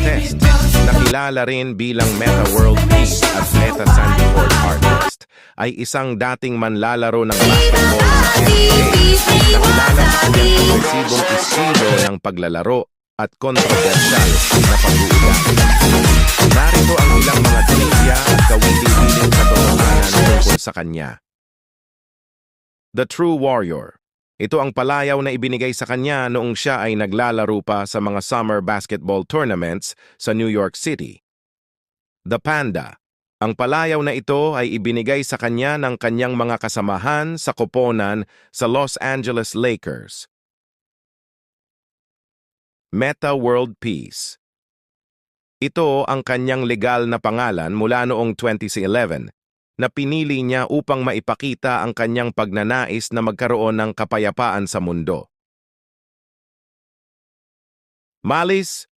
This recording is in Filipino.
contest. Nakilala rin bilang Meta World Peace at Meta Sandy Court Artist, ay isang dating manlalaro ng basketball sa NBA. Nakilala sa kanyang agresibong estilo ng paglalaro at kontrobersyal na pag-uugali. Narito ang ilang mga trivia at kawiling-wiling katotohanan tungkol sa kanya. The True Warrior. Ito ang palayaw na ibinigay sa kanya noong siya ay naglalaro pa sa mga summer basketball tournaments sa New York City. The Panda. Ang palayaw na ito ay ibinigay sa kanya ng kanyang mga kasamahan sa koponan sa Los Angeles Lakers. Meta World Peace. Ito ang kanyang legal na pangalan mula noong 2011 na pinili niya upang maipakita ang kanyang pagnanais na magkaroon ng kapayapaan sa mundo. Malice